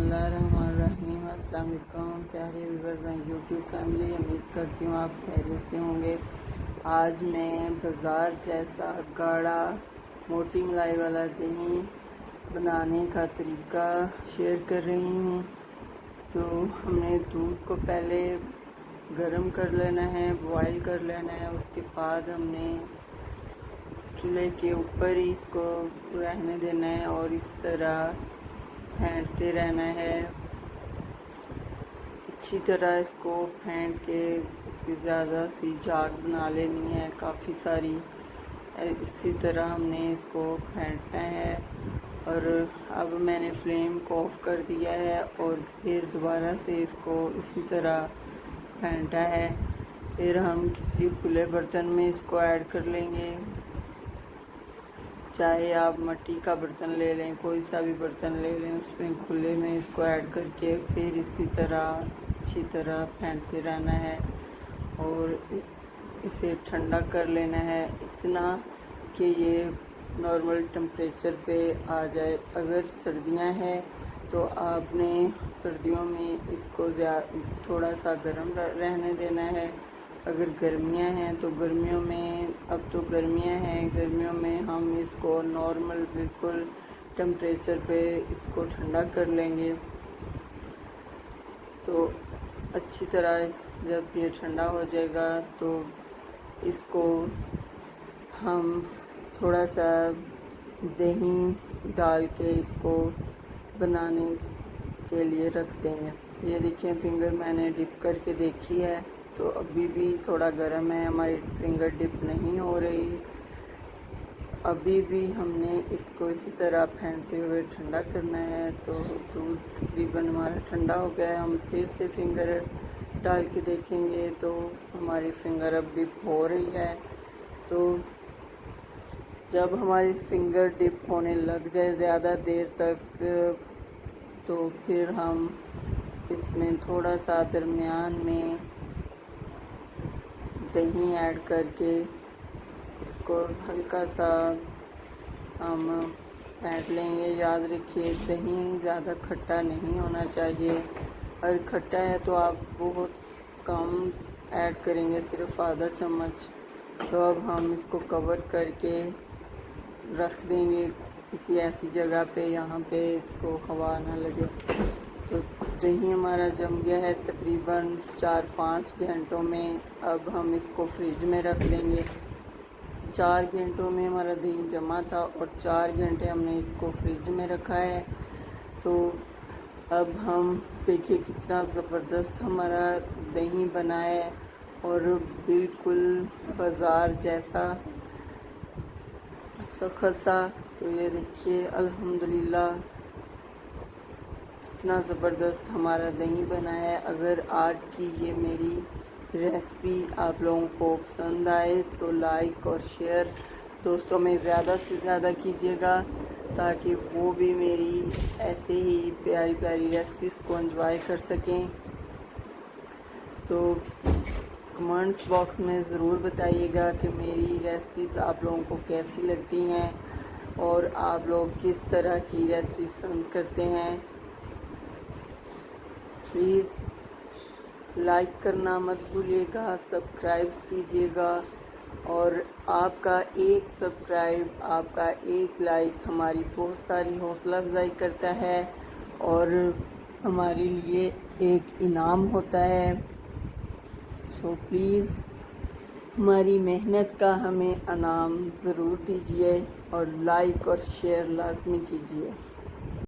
बिस्मिल्लाहिर्रहमानिर्रहीम। अस्सलाम वालेकुम प्यारे व्यूअर्स एंड यूट्यूब फैमिली, उम्मीद करती हूँ आप खैरियत से होंगे। आज मैं बाज़ार जैसा गाढ़ा मोटी मलाई वाला दही बनाने का तरीका शेयर कर रही हूँ। तो हमने दूध को पहले गरम कर लेना है, बॉईल कर लेना है। उसके बाद हमने चूल्हे के ऊपर ही इसको रहने देना है और इस तरह फेंटते रहना है। अच्छी तरह इसको फेंट के इसकी ज़्यादा सी झाग बना लेनी है, काफ़ी सारी। इसी तरह हमने इसको फेंटना है। और अब मैंने फ्लेम को ऑफ कर दिया है और फिर दोबारा से इसको इसी तरह फेंटा है। फिर हम किसी खुले बर्तन में इसको ऐड कर लेंगे। चाहे आप मिट्टी का बर्तन ले लें, कोई सा भी बर्तन ले लें, उसमें खुले में इसको ऐड करके फिर इसी तरह अच्छी तरह फेंटते रहना है और इसे ठंडा कर लेना है इतना कि ये नॉर्मल टेम्परेचर पे आ जाए। अगर सर्दियां हैं तो आपने सर्दियों में इसको थोड़ा सा गर्म रहने देना है। अगर गर्मियां हैं तो गर्मियों में, अब तो गर्मियां हैं, गर्मियों में हम इसको नॉर्मल बिल्कुल टेम्परेचर पे इसको ठंडा कर लेंगे। तो अच्छी तरह जब ये ठंडा हो जाएगा तो इसको हम थोड़ा सा दही डाल के इसको बनाने के लिए रख देंगे। ये देखिए, फिंगर मैंने डिप करके देखी है तो अभी भी थोड़ा गर्म है, हमारी फिंगर डिप नहीं हो रही। अभी भी हमने इसको इसी तरह फेंटते हुए ठंडा करना है। तो दूध तकरीबन हमारा ठंडा हो गया है। हम फिर से फिंगर डाल के देखेंगे तो हमारी फिंगर अब डिप हो रही है। तो जब हमारी फिंगर डिप होने लग जाए ज़्यादा देर तक, तो फिर हम इसमें थोड़ा सा दरमियान में दही ऐड करके इसको हल्का सा हम फेंट लेंगे। याद रखिए, दही ज़्यादा खट्टा नहीं होना चाहिए। अगर खट्टा है तो आप बहुत कम ऐड करेंगे, सिर्फ आधा चम्मच। तो अब हम इसको कवर करके रख देंगे किसी ऐसी जगह पे यहाँ पे इसको हवा ना लगे। तो दही हमारा जम गया है तकरीबन 4-5 घंटों में। अब हम इसको फ्रिज में रख लेंगे। 4 घंटों में हमारा दही जमा था और 4 घंटे हमने इसको फ्रिज में रखा है। तो अब हम देखिए कितना ज़बरदस्त हमारा दही बना है और बिल्कुल बाज़ार जैसा सख्त सा। तो ये देखिए, अल्हम्दुलिल्लाह कितना ज़बरदस्त हमारा दही बना है। अगर आज की ये मेरी रेसिपी आप लोगों को पसंद आए तो लाइक और शेयर दोस्तों में ज़्यादा से ज़्यादा कीजिएगा, ताकि वो भी मेरी ऐसे ही प्यारी प्यारी रेसिपीज़ को एंजॉय कर सकें। तो कमेंट्स बॉक्स में ज़रूर बताइएगा कि मेरी रेसिपीज़ आप लोगों को कैसी लगती हैं और आप लोग किस तरह की रेसिपी पसंद करते हैं। प्लीज़ लाइक करना मत भूलिएगा, सब्सक्राइब कीजिएगा। और आपका एक सब्सक्राइब, आपका एक लाइक हमारी बहुत सारी हौसला अफजाई करता है और हमारे लिए एक इनाम होता है। सो प्लीज़ हमारी मेहनत का हमें इनाम ज़रूर दीजिए और लाइक और शेयर लाजमी कीजिए।